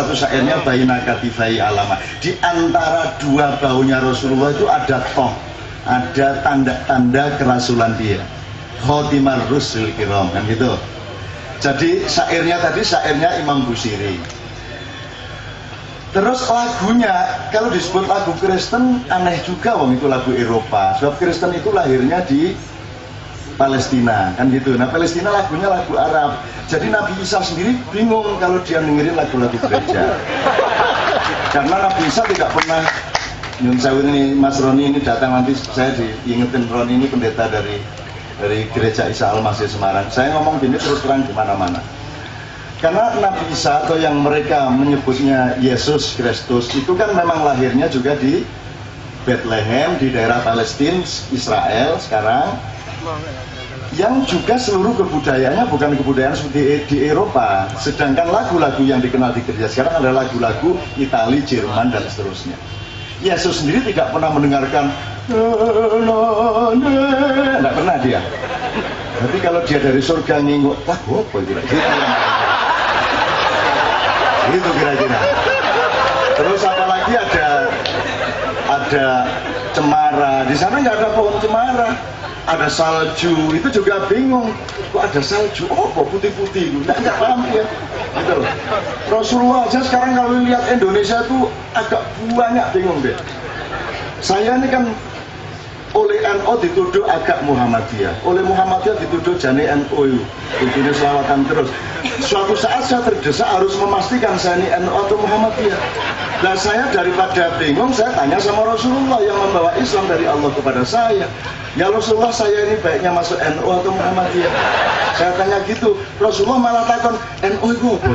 satu syairnya baina katifai alama, di antara dua bahunya Rasulullah itu ada toh, ada tanda-tanda kerasulan dia, khotimar rusul kiram, kan gitu. Jadi syairnya tadi syairnya Imam Busiri. Terus lagunya, kalau disebut lagu Kristen aneh juga, wong itu lagu Eropa. Sebab Kristen itu lahirnya di Palestina, kan gitu. Nah Palestina lagunya lagu Arab. Jadi Nabi Isa sendiri bingung kalau dia dengerin lagu-lagu gereja. Karena Nabi Isa tidak pernah, nyun sewu ini Mas Roni ini datang nanti saya diingetin, Roni ini pendeta dari gereja Isa Al-Masih Semarang. Saya ngomong gini terus terang di mana-mana. Karena Nabi Isa atau yang mereka menyebutnya Yesus Kristus itu kan memang lahirnya juga di Bethlehem di daerah Palestina, Israel sekarang, yang juga seluruh kebudayaannya bukan kebudayaan seperti di Eropa. Sedangkan lagu-lagu yang dikenal di gereja sekarang adalah lagu-lagu Itali, Jerman dan seterusnya. Yesus sendiri tidak pernah mendengarkan, tidak pernah dia. Tapi kalau dia dari surga nginguk, wah apa itu? Itu kira-kira. Terus apalagi ada cemara. Di sana nggak ada pohon cemara. Ada salju. Itu juga bingung. Kok ada salju? Oh, kok putih-putih? Nggak paham ya. Gitu. Rasulullah aja sekarang kalau lihat Indonesia itu agak banyak bingung deh. Saya ini kan oleh NU dituduh agak Muhammadiyah, oleh Muhammadiyah dituduh jani NU, tujuhnya selawatan terus. Suatu saat saya terdesak harus memastikan saya ini NU atau Muhammadiyah. Nah saya daripada bingung, saya tanya sama Rasulullah yang membawa Islam dari Allah kepada saya. Ya Rasulullah, saya ini baiknya masuk NU atau Muhammadiyah? Saya tanya gitu, Rasulullah malah takon, NU itu apa?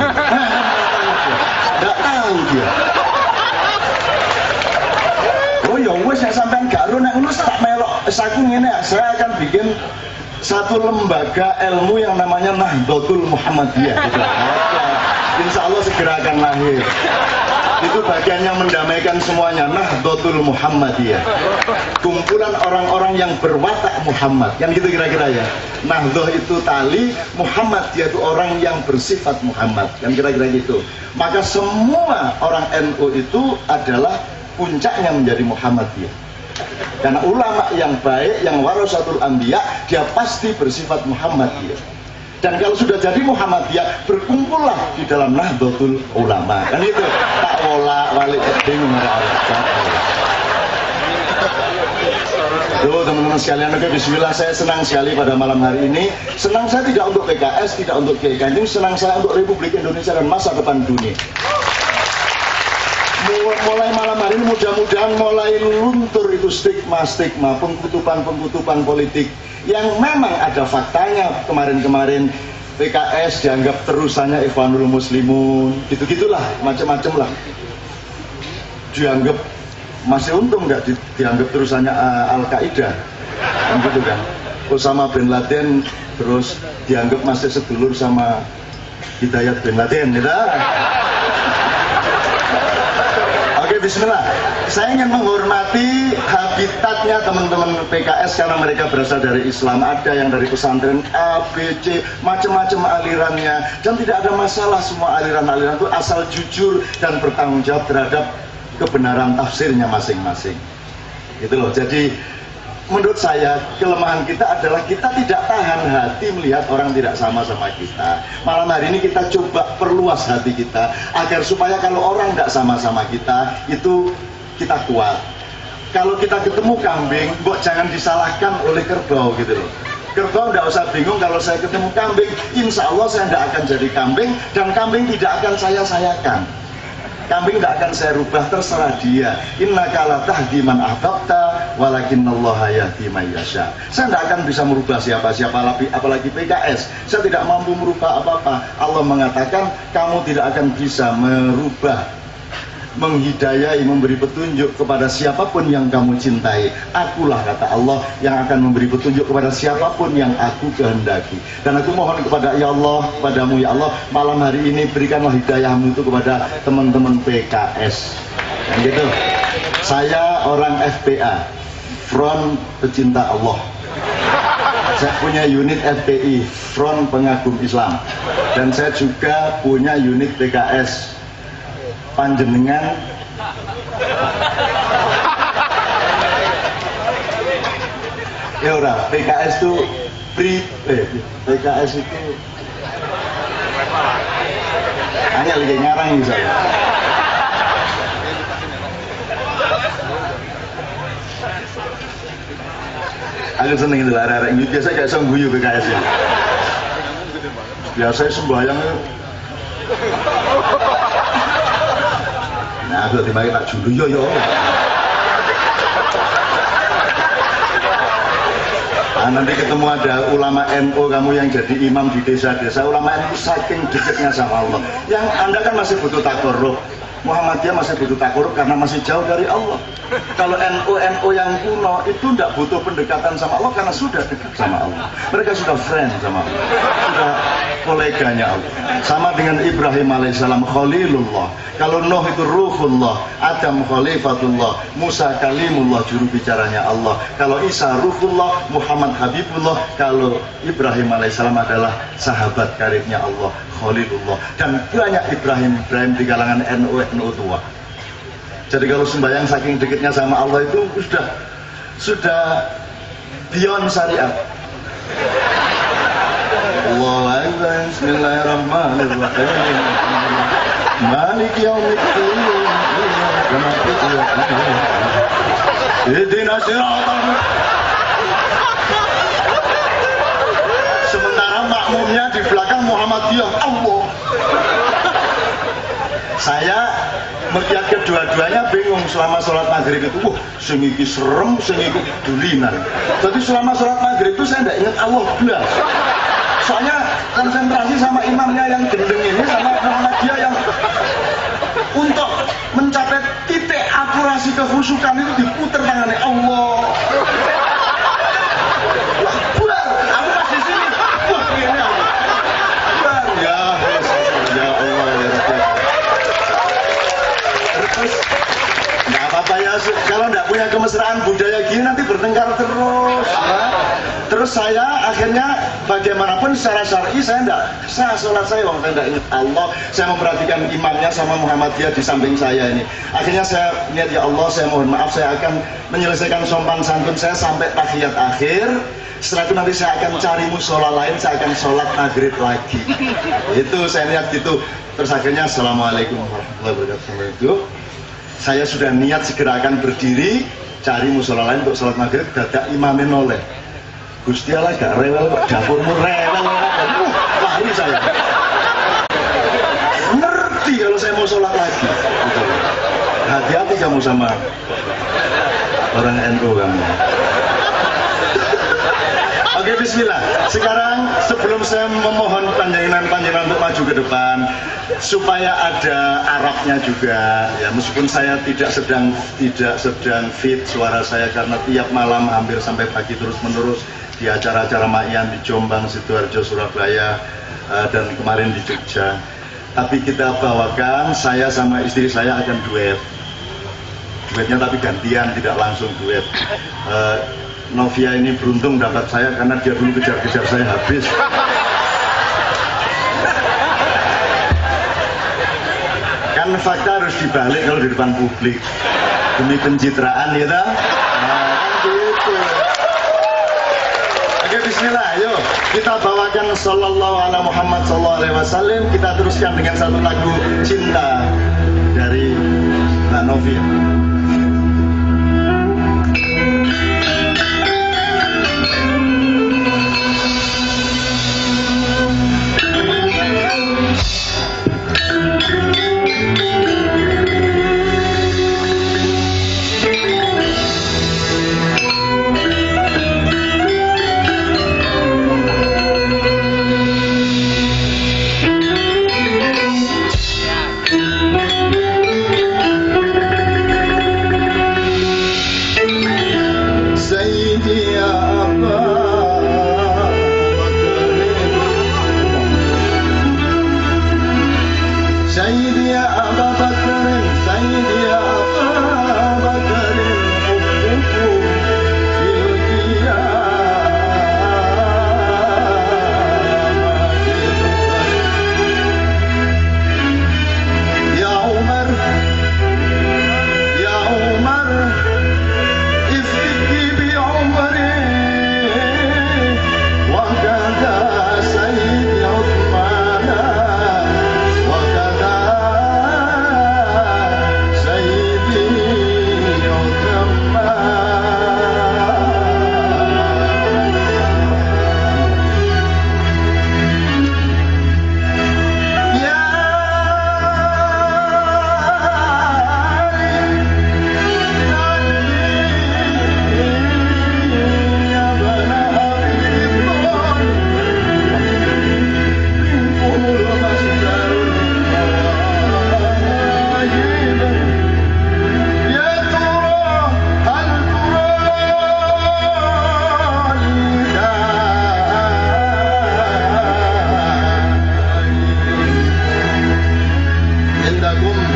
Nggak tahu dia. Oh ya wes saya sampean gak ro nek ngono tak melok saku ngene, saya akan bikin satu lembaga ilmu yang namanya Nahdlatul Muhammadiyah gitu. Insya Allah segera akan lahir. Itu bagiannya mendamaikan semuanya, Nahdlatul Muhammadiyah. Kumpulan orang-orang yang berwatak Muhammad. Kan gitu kira-kira ya. Nahdlah itu tali, Muhammad dia itu orang yang bersifat Muhammad. Kan kira-kira gitu. Maka semua orang NU itu adalah puncaknya menjadi Muhammadiyah. Karena ulama yang baik, yang warasatul anbiya, dia pasti bersifat Muhammadiyah. Dan kalau sudah jadi Muhammadiyah, berkumpullah di dalam Nahdlatul Ulama. Kan itu tak wala-walik bingung Tuh teman-teman sekalian, oke, bismillah, saya senang sekali pada malam hari ini. Senang saya tidak untuk PKS, tidak untuk Kiai Kanjeng, senang saya untuk Republik Indonesia dan masa depan dunia. Mulai malam hari ini mudah-mudahan mulai luntur itu stigma-stigma, pengkutupan-pengkutupan politik yang memang ada faktanya. Kemarin-kemarin PKS dianggap terusannya Ikhwanul Muslimun, gitu-gitulah, macam-macam lah. Dianggap masih untung nggak dianggap terusannya Al-Qaeda, gitu kan. Osama bin Laden terus dianggap masih sedulur sama Hidayat bin Laden, gitu. Oke, bismillah. Saya ingin menghormati habitatnya teman-teman PKS karena mereka berasal dari Islam. Ada yang dari pesantren A, B, C, macam-macam alirannya. Dan tidak ada masalah, semua aliran-aliran itu asal jujur dan bertanggung jawab terhadap kebenaran tafsirnya masing-masing. Gitu loh. Jadi menurut saya kelemahan kita adalah kita tidak tahan hati melihat orang tidak sama-sama kita. Malam hari ini kita coba perluas hati kita agar supaya kalau orang tidak sama-sama kita itu kita kuat. Kalau kita ketemu kambing, kok jangan disalahkan oleh kerbau gitu loh. Kerbau tidak usah bingung kalau saya ketemu kambing, insya Allah saya tidak akan jadi kambing dan kambing tidak akan saya sayakan. Kambing tidak akan saya rubah, terserah dia. Innaka la tahdi man ahbabta walakinallaha yahdi man yasha. Saya tidak akan bisa merubah siapa-siapa, apalagi PKS. Saya tidak mampu merubah apa-apa. Allah mengatakan kamu tidak akan bisa merubah, menghidayai, memberi petunjuk kepada siapapun yang kamu cintai. Akulah, kata Allah, yang akan memberi petunjuk kepada siapapun yang aku kehendaki. Dan aku mohon kepada ya Allah, padamu ya Allah, malam hari ini berikanlah hidayahmu itu kepada teman-teman PKS. Dan gitu. Saya orang FPA, Front Pecinta Allah. Saya punya unit FPI, Front Pengagum Islam. Dan saya juga punya unit PKS, panjenengan ya ora PKS itu PKS itu hanya lagi ngarang misalnya. Aku seneng itu arah-arah ini biasa kayak songguyu PKS ya. Biasa sembahyang itu. Nah aku tiba-tiba tak julu yo. Nah, nanti ketemu ada ulama NU kamu yang jadi imam di desa-desa. Ulama NU saking dekatnya sama Allah. Yang Anda kan masih butuh takorup. Muhammadiyah masih butuh takorup karena masih jauh dari Allah. Kalau NU yang kuno itu tidak butuh pendekatan sama Allah karena sudah dekat sama Allah. Mereka sudah friend sama Allah, sudah koleganya Allah. Sama dengan Ibrahim alaihissalam Khalilullah. Kalau Nuh itu Ruhullah, Adam Khalifatullah, Musa Kalimullah, juru bicaranya Allah. Kalau Isa Ruhullah, Muhammad Habibullah. Kalau Ibrahim alaihissalam adalah sahabat karibnya Allah, Khalilullah. Dan banyak Ibrahim di kalangan NU tua. Jadi kalau sembahyang saking dekatnya sama Allah itu sudah beyond syariat. Allahu Akbar, bismillahirrahmanirrahim. Maliki yaumiddin. Ihdinas siratal sementara makmumnya di belakang Muhammadiyah Allah. Saya melihat kedua-duanya bingung selama sholat maghrib itu. Wah, sing iki serem, sing iki dulinan. Jadi selama sholat maghrib itu saya tidak ingat Allah belas. Soalnya konsentrasi sama imamnya yang gendeng ini sama Muhammadiyah yang untuk mencapai titik akurasi kehusukan itu diputer tangannya Allah. Wah, buar. Aku pas di sini. Wah, ini Allah. Buar. Ya Allah ya Rabbi. Terus nggak apa-apa ya, kalau nggak punya kemesraan budaya gini nanti bertengkar terus ya. Terus saya akhirnya bagaimanapun secara syar'i saya nggak sah sholat saya, saya nggak ingat Allah. Saya memperhatikan imamnya sama Muhammadiyah di samping saya ini. Akhirnya saya niat, ya Allah saya mohon maaf, saya akan menyelesaikan sopan santun saya sampai tahiyat akhir. Setelah itu nanti saya akan cari musola lain, saya akan sholat maghrib lagi. Itu saya niat gitu. Terus akhirnya assalamualaikum warahmatullahi wabarakatuh. Saya sudah niat segera akan berdiri cari musola lain untuk sholat maghrib. Dadak imamnya noleh. Gusti Allah gak rewel kok, dapurmu rewel. Lari saya. Ngerti kalau saya mau sholat lagi. Hati-hati kamu sama orang NU kamu. Oke, bismillah. Sekarang sebelum saya memohon panjenengan untuk maju ke depan supaya ada Arabnya juga ya, meskipun saya tidak sedang fit suara saya karena tiap malam hampir sampai pagi terus-menerus di acara-acara Makyan di Jombang, Sidoarjo, Surabaya dan kemarin di Jogja. Tapi kita bawakan, saya sama istri saya akan duetnya tapi gantian, tidak langsung duet. Novia ini beruntung dapat saya karena dia dulu kejar-kejar saya habis. Kan fakta harus dibalik kalau di depan publik demi pencitraan ya kan gitu. Oke, bismillah, yuk kita bawakan sallallahu ala Muhammad sallallahu alaihi wasallam. Kita teruskan dengan satu lagu cinta dari Mbak Novia.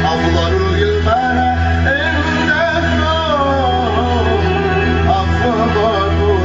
afdalul ilmana indahum afdalul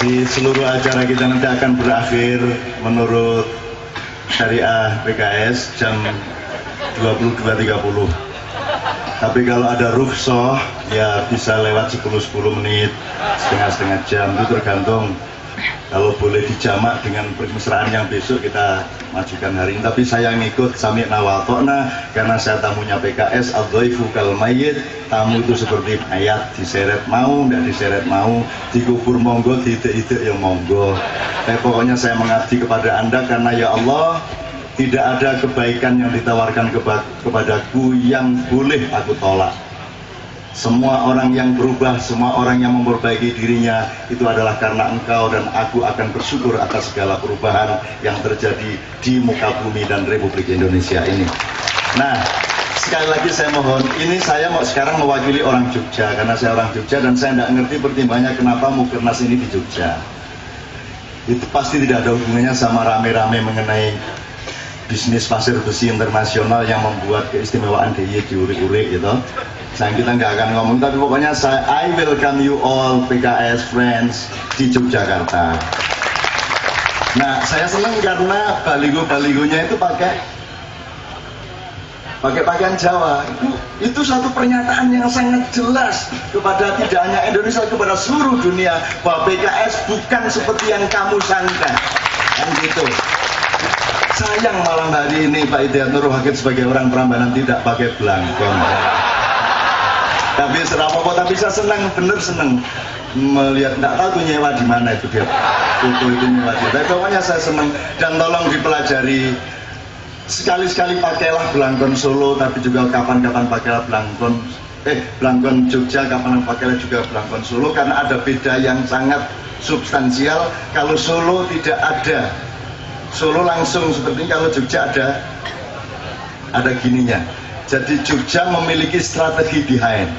masih seluruh acara kita nanti akan berakhir menurut syariah PKS jam 22.30. Tapi kalau ada rukhsah ya bisa lewat 10-10 menit, setengah-setengah jam, itu tergantung Kalau boleh dijamak dengan permesraan yang besok kita majukan hari ini. Tapi saya ngikut sami' nawatokna karena saya tamunya PKS. Al-dhaifu kal mayyit, tamu itu seperti mayat, diseret mau, tidak diseret mau, dikubur monggo, tidak yang monggo. Tapi pokoknya saya mengabdi kepada Anda karena ya Allah, tidak ada kebaikan yang ditawarkan kepadaku yang boleh aku tolak. Semua orang yang berubah, semua orang yang memperbaiki dirinya, itu adalah karena Engkau, dan aku akan bersyukur atas segala perubahan yang terjadi di muka bumi dan Republik Indonesia ini. Nah, sekali lagi saya mohon, ini saya sekarang mewakili orang Jogja, karena saya orang Jogja dan saya tidak ngerti pertimbangannya kenapa Mukernas ini di Jogja. Itu pasti tidak ada hubungannya sama rame-rame mengenai bisnis pasir besi internasional yang membuat keistimewaan DIY diurik-urik gitu. Kita nggak akan ngomong, tapi pokoknya I welcome you all PKS friends di Yogyakarta. Nah, saya senang karena baligo-baligonya itu pakai pakaian Jawa. Itu satu pernyataan yang sangat jelas kepada tidak hanya Indonesia, kepada seluruh dunia bahwa PKS bukan seperti yang kamu sangka. Kan gitu. Sayang malam hari ini Pak Hidayat Nur Wahid sebagai orang Prambanan tidak pakai belangkon. Tapi serapopo, tapi saya senang, bener senang melihat, nggak tahu tuh nyewa di mana itu dia foto itu nyewa dia. Tapi pokoknya saya senang, dan tolong dipelajari sekali-sekali pakailah belangkon Solo, tapi juga kapan-kapan pakailah belangkon Jogja, kapan pakailah juga belangkon Solo, karena ada beda yang sangat substansial. Kalau Solo tidak ada, Solo langsung seperti ini, kalau Jogja ada gininya. Jadi Jogja memiliki strategi behind.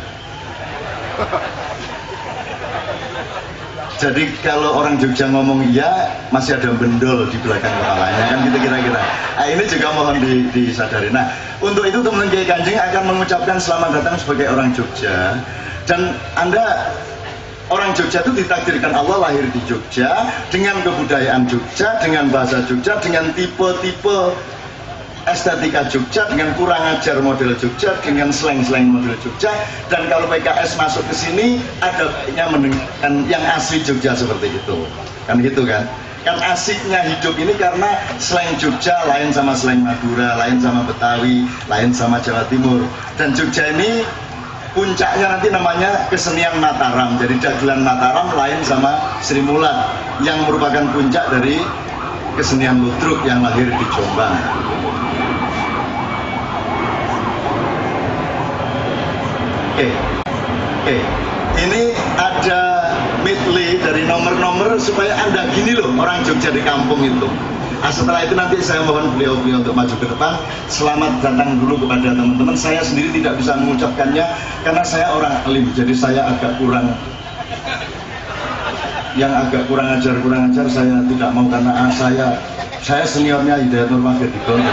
Jadi kalau orang Jogja ngomong iya, masih ada bendol di belakang kepalanya, kan gitu kira-kira. Nah, ini juga mohon disadari. Nah, untuk itu teman Kiai Kanjeng akan mengucapkan selamat datang sebagai orang Jogja. Dan Anda orang Jogja itu ditakdirkan Allah lahir di Jogja, dengan kebudayaan Jogja, dengan bahasa Jogja, dengan tipe-tipe estetika Jogja, dengan kurang ajar model Jogja, dengan slang-slang model Jogja. Dan kalau PKS masuk ke sini, ada baiknya mendengarkan yang asli Jogja seperti itu. Kan gitu kan? Kan asiknya hidup ini karena slang Jogja lain sama slang Madura, lain sama Betawi, lain sama Jawa Timur. Dan Jogja ini puncaknya nanti namanya kesenian Mataram. Jadi dagelan Mataram lain sama Sri Mulat, yang merupakan puncak dari kesenian ludruk yang lahir di Jombang. Oke. Ini ada medley dari nomor-nomor supaya Anda gini loh, orang Jogja di kampung itu. Nah, setelah itu nanti saya mohon beliau-beliau untuk maju ke depan. Selamat datang dulu kepada teman-teman. Saya sendiri tidak bisa mengucapkannya karena saya orang alim, jadi saya agak kurang ajar saya tidak mau, karena saya seniornya Hidayat Nur Wahid di Bawang.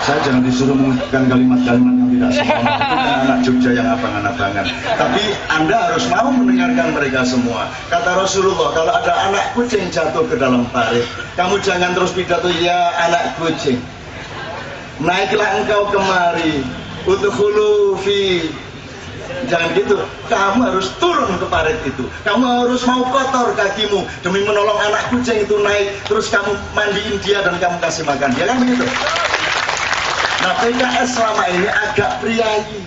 Saya jangan disuruh mengucapkan kalimat-kalimat yang tidak sempurna. Itu kan anak Jogja yang abang-abangan. Tapi Anda harus mau mendengarkan mereka semua. Kata Rasulullah, kalau ada anak kucing jatuh ke dalam parit, kamu jangan terus pidato, ya anak kucing, naiklah engkau kemari, udkhulu fi. Jangan gitu, kamu harus turun ke parit itu. Kamu harus mau kotor kakimu demi menolong anak kucing itu naik. Terus kamu mandiin dia dan kamu kasih makan dia, kan begitu. Nah, PKS selama ini agak priayi,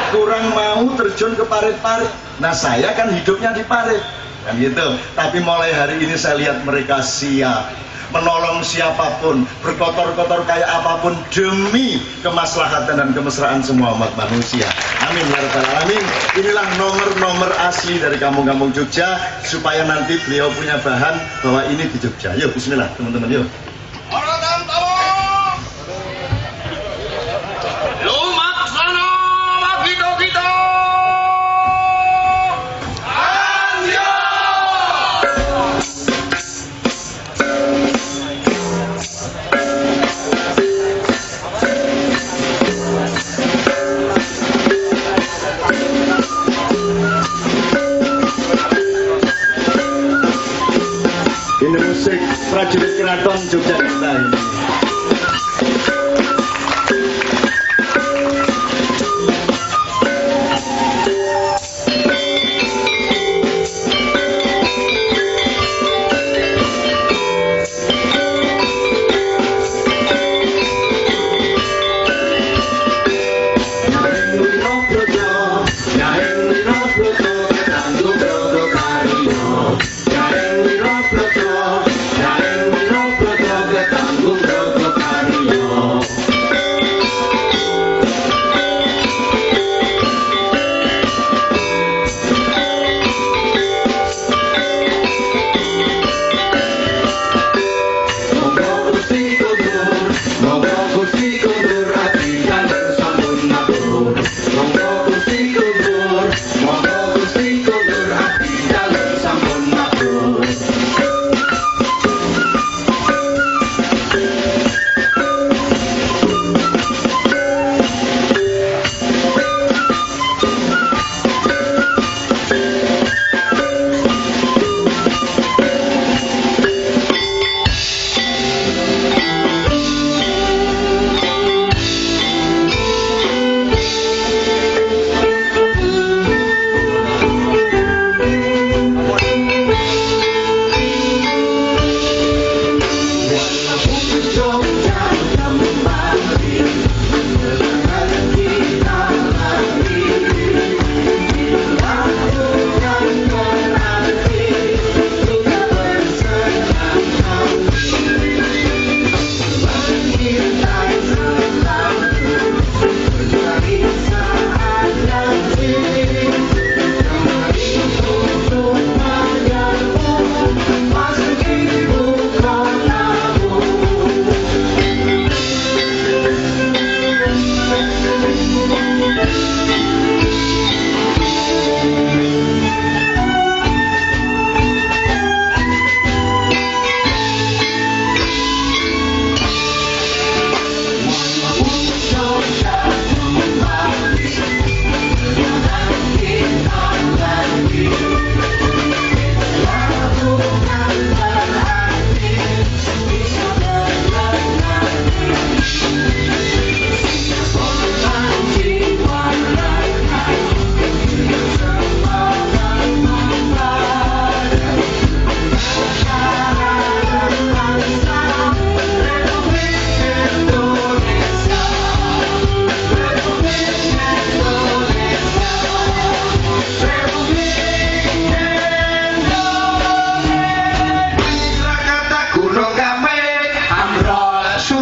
kurang mau terjun ke parit-parit. Nah, saya kan hidupnya di parit, kan gitu. Tapi mulai hari ini saya lihat mereka siap menolong siapapun, berkotor-kotor kayak apapun demi kemaslahatan dan kemesraan semua umat manusia. Amin ya rabbal alamin. Inilah nomor-nomor asli dari kampung-kampung Jogja, supaya nanti beliau punya bahan bahwa ini di Jogja. Yuk, bismillah teman-teman, yuk. Ini musik prajurit keraton Yogyakarta ini.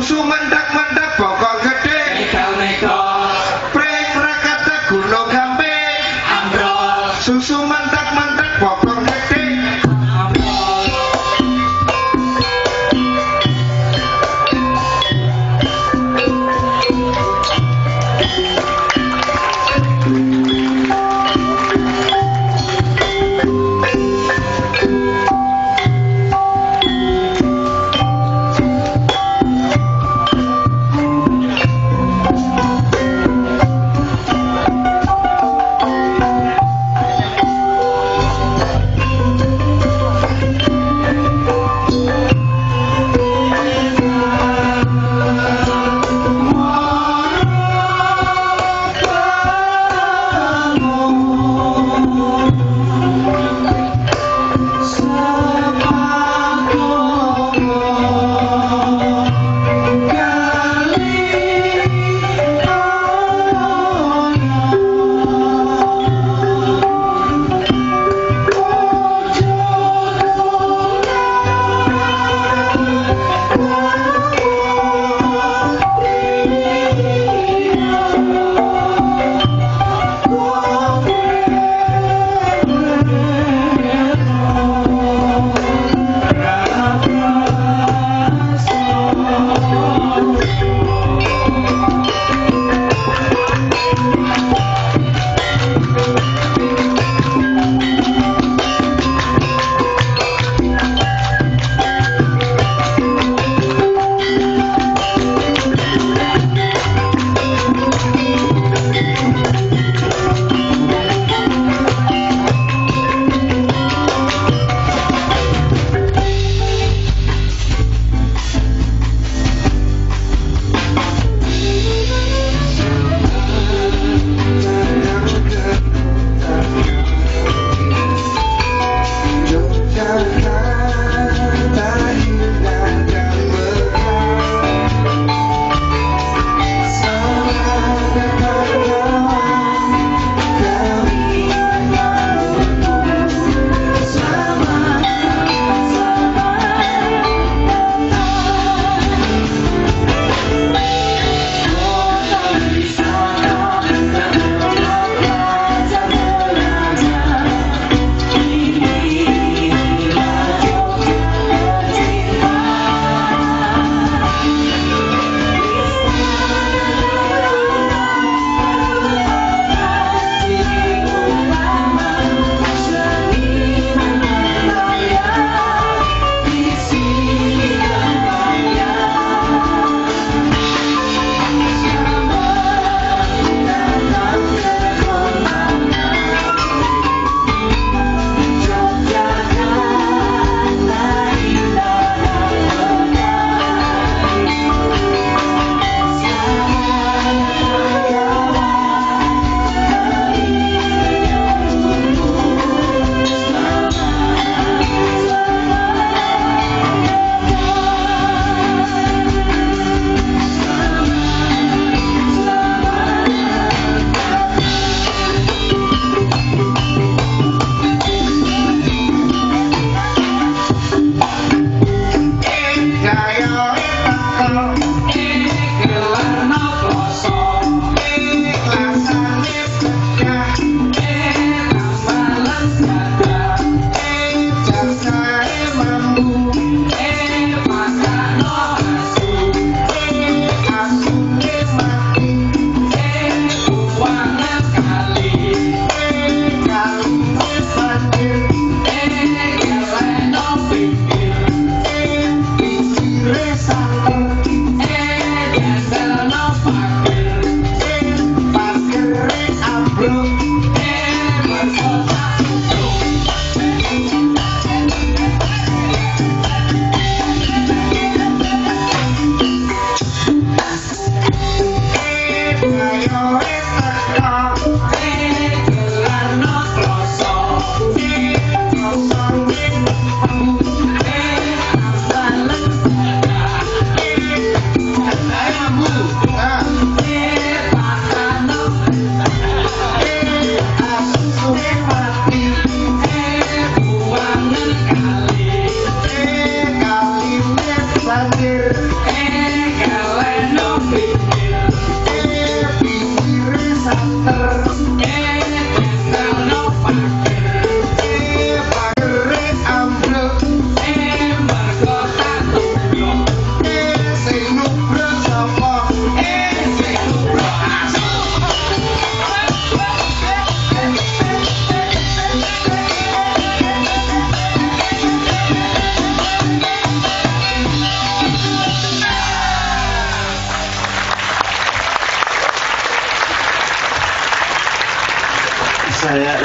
susu mendak-mendak bokong gede Neko pring rakata gunung gamping ambrol susu mendak-mendak bokong gede ambrol Ayo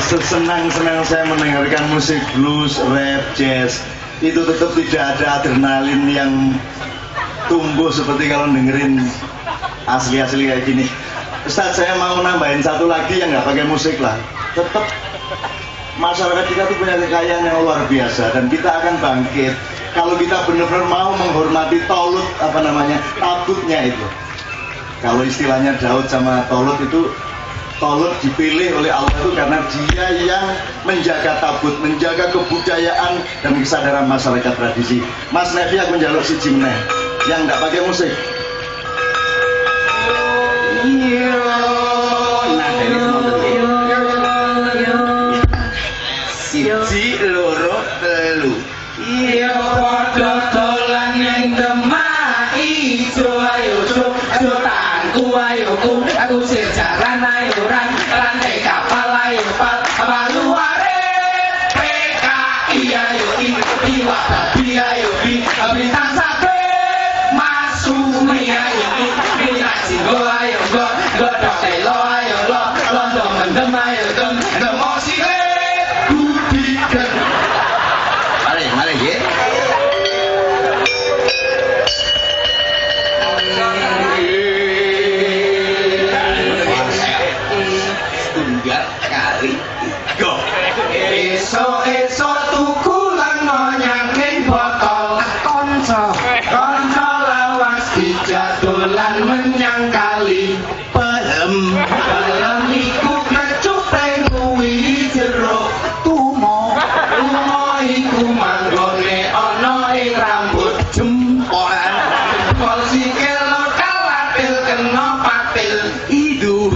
sesenang-senang saya mendengarkan musik blues, rap, jazz, itu tetap tidak ada adrenalin yang tumbuh seperti kalau dengerin asli-asli kayak gini. Ustadz, saya mau nambahin satu lagi yang nggak pakai musik lah. Tetap masyarakat kita tuh punya kekayaan yang luar biasa dan kita akan bangkit kalau kita benar-benar mau menghormati Taulut, apa namanya, tabutnya itu. Kalau istilahnya Daud sama Taulut itu, Taulut dipilih oleh Allah itu karena dia yang menjaga tabut, menjaga kebudayaan dan kesadaran masyarakat tradisi. Mas Nevi aku menjaluk si Jimne yang nggak pakai musik. Iya. Nah, ini siji loro telu. Iya padha dolan ning Demak Ijo ayo cuk tanganku ayo ku aku sejaran ayo ran rantai kapal ayo paluare PKI ayo iwa babi ayo bintang sabe Masumi ayo Jinggo ayo godok telo ayo londo mendem ayo demosile budikan. Mari ya. Tunggal kali go. Esok tukulan nyangking botol konco lawas dijadolan menyang kali pelem iku kecupeng kuwi jero tumo iku manggone ana ing rambut jempol sikil kalatil kena patil idu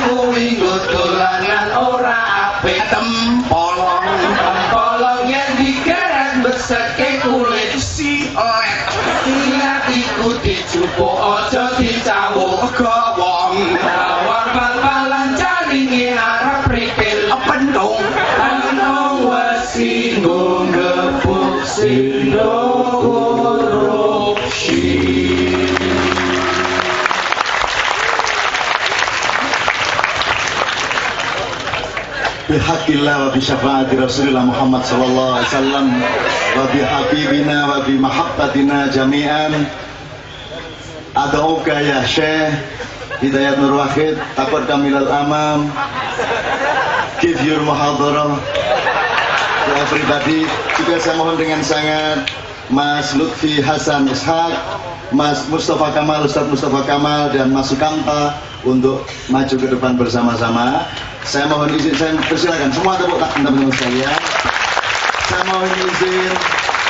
kuwi dolanan ora apik tempolong yang digeret beseke kulit si olet ingat iku dijupuk aja dicawuk gawong tawar bal-balan jaringe arep prikil pendung wesi nggepuk sindo korupsi. Bihaqillah wa bisyafaati Rasulullah Muhammad sallallahu alaihi wasallam wa bihabibina wa bimahabbatina jami'an ad'uka ya Syekh Hidayat Nur Wahid takut kamilal amam give your muhadarah to everybody. Juga saya mohon dengan sangat Mas Lutfi Hasan Ishaq, Mas Mustafa Kamal, Ustadz Mustafa Kamal dan Mas Sukamta untuk maju ke depan bersama-sama. Saya mohon izin, saya persilakan semua tepuk tangan teman-teman sekalian. Saya mohon izin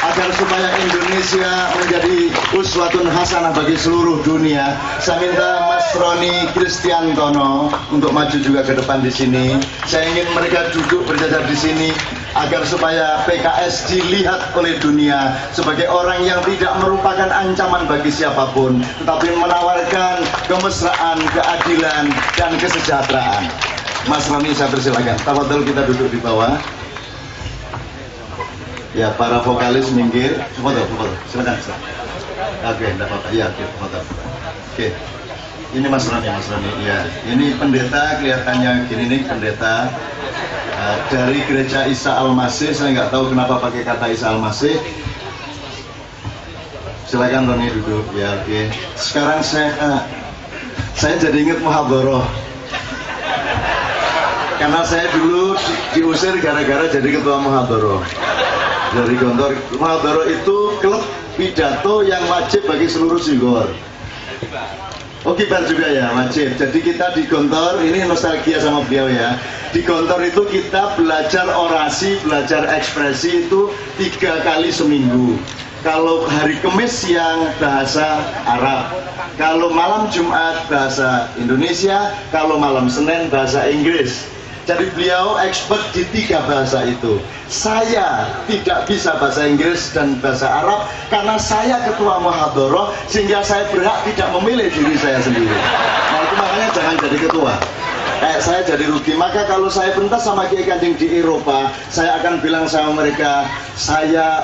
agar supaya Indonesia menjadi uswatun hasanah bagi seluruh dunia. Saya minta Mas Roni Kristiantono untuk maju juga ke depan di sini. Saya ingin mereka duduk berjajar di sini agar supaya PKS dilihat oleh dunia sebagai orang yang tidak merupakan ancaman bagi siapapun, tetapi menawarkan kemesraan, keadilan, dan kesejahteraan. Mas Roni, saya persilakan. Tafadhol, kita duduk di bawah. Ya, para vokalis minggir. Foto, silakan. Oke, enggak apa-apa. Ya, foto. Oke. Ini Mas Roni. Ya, ini pendeta, kelihatannya gini nih, pendeta dari Gereja Isa Al-Masih. Saya nggak tahu kenapa pakai kata Isa Al-Masih. Silakan Roni duduk. Ya, oke. Sekarang saya jadi ingat muhadharah. Karena saya dulu diusir gara-gara jadi ketua muhadharah. Dari Gontor, muhadharah itu klub pidato yang wajib bagi seluruh Singgor. Oh, kibar juga ya, wajib. Jadi kita di Gontor, ini nostalgia sama beliau ya. Di Gontor itu kita belajar orasi, belajar ekspresi itu 3 kali seminggu. Kalau hari Kamis yang bahasa Arab, kalau malam Jumat bahasa Indonesia, kalau malam Senin bahasa Inggris. Jadi beliau expert di 3 bahasa itu. Saya tidak bisa bahasa Inggris dan bahasa Arab karena saya ketua muhadharah, sehingga saya berhak tidak memilih diri saya sendiri. Nah itu makanya jangan jadi ketua. Saya jadi rugi. Maka kalau saya pentas sama Kiai Kanjeng di Eropa, saya akan bilang sama mereka, saya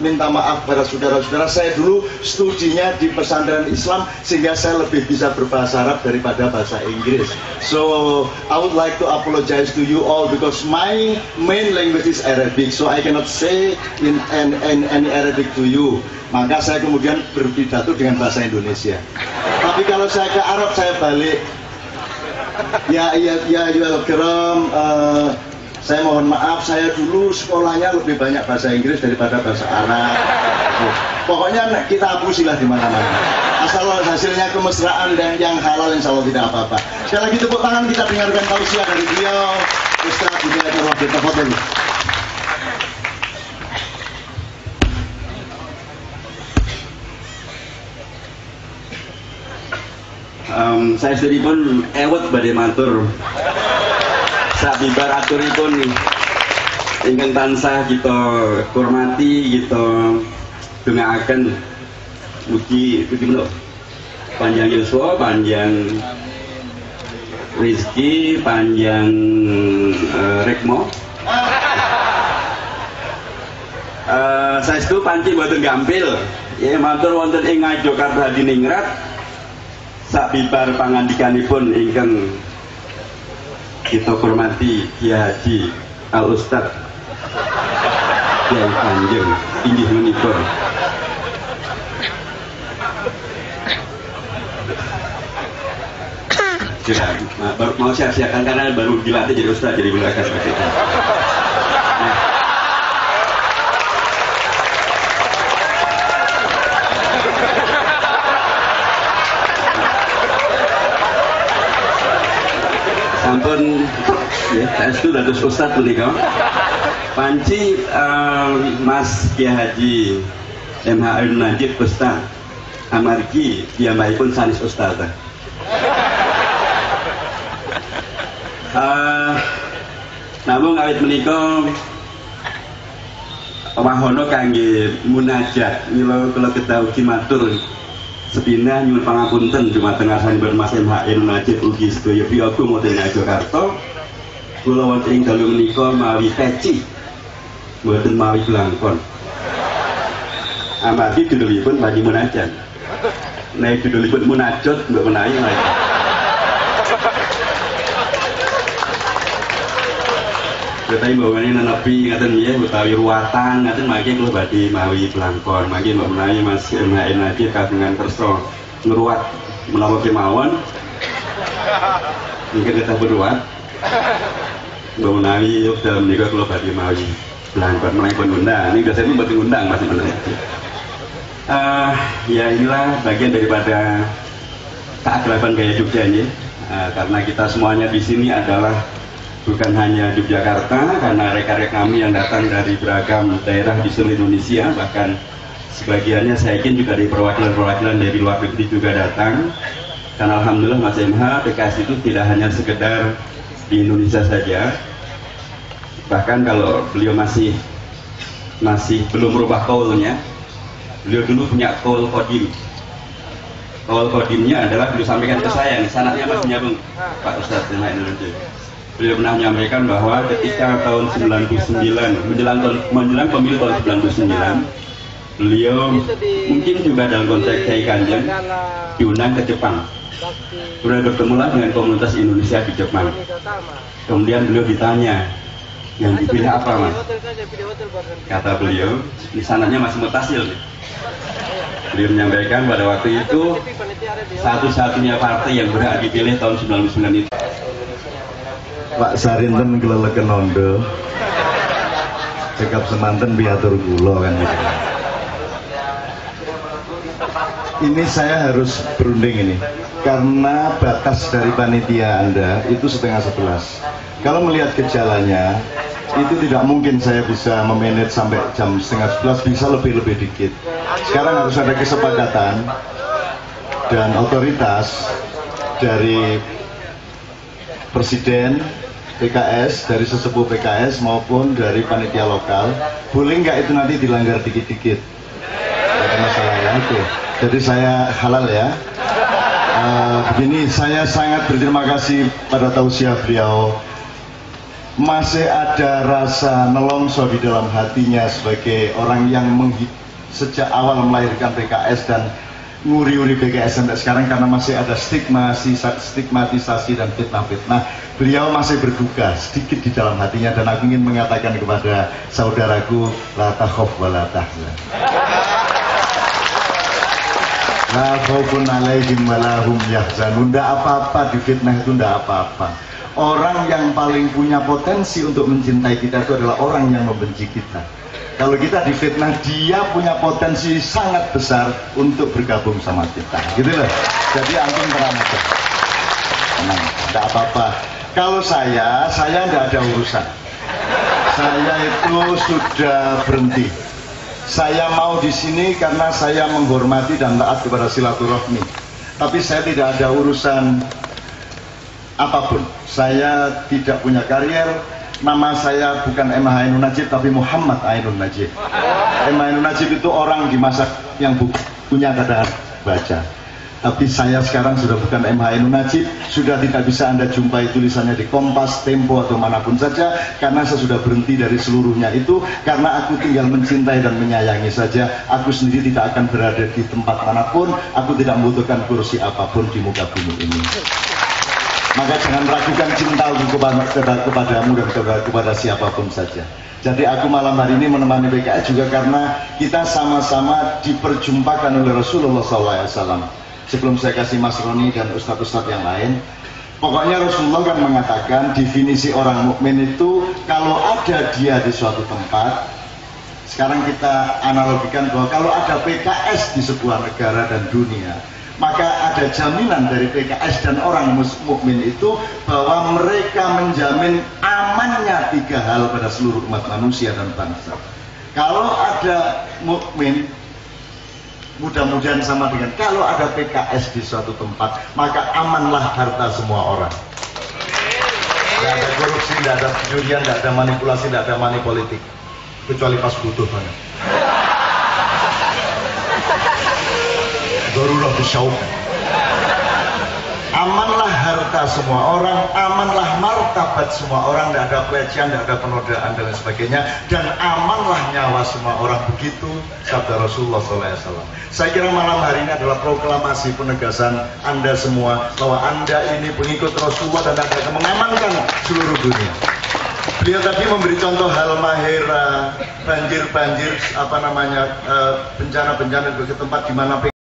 minta maaf pada saudara-saudara. Saya dulu studinya di pesantren Islam sehingga saya lebih bisa berbahasa Arab daripada bahasa Inggris. So I would like to apologize to you all because my main language is Arabic, so I cannot say in any Arabic to you. Maka saya kemudian berpidato dengan bahasa Indonesia. Tapi kalau saya ke Arab saya balik. Ya Kiram, saya mohon maaf, saya dulu sekolahnya lebih banyak bahasa Inggris daripada bahasa Arab. Pokoknya kita hapusilah di mana-mana. Asal hasilnya kemesraan dan yang halal, insya Allah tidak apa-apa. Sekali lagi tepuk tangan, kita dengarkan tausiah dari beliau, Ustaz Hidayat Wahid. Tafadhol. Saya sendiri pun ewet badhe matur sabibar aturipun ingkang tansah kita hormati, kita dongaaken mugi menika panjang yuswa, panjang rezeki, panjang rekmo. Saestu panci boten gampil ya matur wonten ing Ngajokarta Hadiningrat sabibar pangandikanipun ingkang kita hormati Kiai Haji Al Ustad Kiai Kanjeng inggih menika baru mau siap-siapkan karena baru dilatih jadi Ustad, jadi belajar seperti itu. Sampun ya, saestu dados Ustaz punika. Panci Mas Kiai Haji MH Ainun Najib Ustaz amargi piyambakipun sanes Ustaz. Namun awit menika wahono kangge munajat mila kula kedah ugi matur sepindah nyuwun pangapunten dumateng ngarsanipun Mas MH Ainun Najib ugi sedaya piyaga wonten Ngajokarta. Kula wonten ing dalu menika mawi peci mboten mawi blangkon. Amargi judulipun badhe munajat. Nek judulipun munajat mbok menawi Tapi bawane nenepi ngaten nggih utawi ruwatan ngaten mangke kula badhe mawi blangkon. Mangke mbok menawi Mas MH Ainun Najib kagungan kersa ngruwat menawa kemawon. Mungkin kita berruwat. Mbok menawi yuk dalem menika kula badhe mawi blangkon menawi pun undang. Ini biasanya mboten ngundang Mas menawi. Ya inilah bagian daripada keakraban gaya Jogja ini. Karena kita semuanya di sini adalah bukan hanya Yogyakarta, karena rekan-rekan kami yang datang dari beragam daerah di seluruh Indonesia, bahkan sebagiannya saya yakin juga dari perwakilan-perwakilan dari luar negeri juga datang. Karena alhamdulillah Mas MH PKS itu tidak hanya sekedar di Indonesia saja, bahkan kalau beliau masih belum merubah kaulnya, beliau dulu punya kaul kodim. Kaul kodimnya adalah beliau sampaikan ke saya, sanadnya masih nyambung Pak Ustadz yang lain nanti. Beliau pernah menyampaikan bahwa ketika tahun 99 menjelang pemilu tahun 99, beliau mungkin juga dalam konteks Kiai Kanjeng diundang ke Jepang. Kemudian bertemulah dengan komunitas Indonesia di Jepang. Kemudian beliau ditanya, yang dipilih apa Mas? Kata beliau, di sananya masih mutasil. Beliau menyampaikan pada waktu itu satu-satunya partai yang berhak dipilih tahun 99 itu Pak Sarinten keleleken ondo cekap semanten piatur kula kan gitu. Ini saya harus berunding ini karena batas dari panitia Anda itu 10:30. Kalau melihat gejalanya itu tidak mungkin saya bisa memanage sampai jam 10:30, bisa lebih dikit. Sekarang harus ada kesepakatan dan otoritas dari Presiden PKS, dari sesepuh PKS maupun dari panitia lokal. Boleh nggak itu nanti dilanggar dikit-dikit? Ada masalah ya itu. Jadi saya halal ya. Begini, saya sangat berterima kasih pada tausiah beliau masih ada rasa nelongso di dalam hatinya sebagai orang yang sejak awal melahirkan PKS dan nguri-uri PKS sampai sekarang, karena masih ada stigmatisasi dan fitnah-fitnah. Beliau masih berduka sedikit di dalam hatinya, dan aku ingin mengatakan kepada saudaraku, la takhaf wa la tahzan. La khaufun alaihim wa la hum yahzanun. Ndak apa-apa difitnah itu, ndak apa-apa. Orang yang paling punya potensi untuk mencintai kita itu adalah orang yang membenci kita. Kalau kita difitnah, dia punya potensi sangat besar untuk bergabung sama kita, gitu loh. Jadi antum tenang aja, tidak apa-apa. Kalau saya tidak ada urusan. Saya itu sudah berhenti. Saya mau di sini karena saya menghormati dan taat kepada silaturahmi. Tapi saya tidak ada urusan apapun. Saya tidak punya karier. Nama saya bukan M. Ainun Najib, tapi Muhammad Ainun Najib. M. Ainun Najib itu orang di masa yang punya kata baca. Tapi saya sekarang sudah bukan M. Ainun Najib, sudah tidak bisa Anda jumpai tulisannya di Kompas, Tempo, atau manapun saja, karena saya sudah berhenti dari seluruhnya itu, karena aku tinggal mencintai dan menyayangi saja. Aku sendiri tidak akan berada di tempat manapun, aku tidak membutuhkan kursi apapun di muka bumi ini. Maka jangan ragukan cintaku kepadamu dan kepada siapapun saja. Jadi aku malam hari ini menemani PKS juga karena kita sama-sama diperjumpakan oleh Rasulullah SAW. Sebelum saya kasih Mas Roni dan ustadz-ustadz yang lain, pokoknya Rasulullah kan mengatakan definisi orang mukmin itu kalau ada dia di suatu tempat. Sekarang kita analogikan bahwa kalau ada PKS di sebuah negara dan dunia, maka ada jaminan dari PKS dan orang mukmin itu bahwa mereka menjamin amannya 3 hal pada seluruh umat manusia dan bangsa. Kalau ada mukmin, mudah-mudahan sama dengan kalau ada PKS di suatu tempat, maka amanlah harta semua orang. Tidak ada korupsi, tidak ada pencurian, tidak ada manipulasi, tidak ada money politik, kecuali pas butuh banget. Darurat bisyauq. Amanlah harta semua orang, amanlah martabat semua orang, tidak ada pelecehan, tidak ada penodaan dan lain sebagainya, dan amanlah nyawa semua orang. Begitu sabda Rasulullah SAW. Saya kira malam hari ini adalah proklamasi penegasan Anda semua bahwa Anda ini pengikut Rasulullah dan Anda akan mengamankan seluruh dunia. Beliau tadi memberi contoh Halmahera, banjir-banjir, bencana-bencana di tempat di mana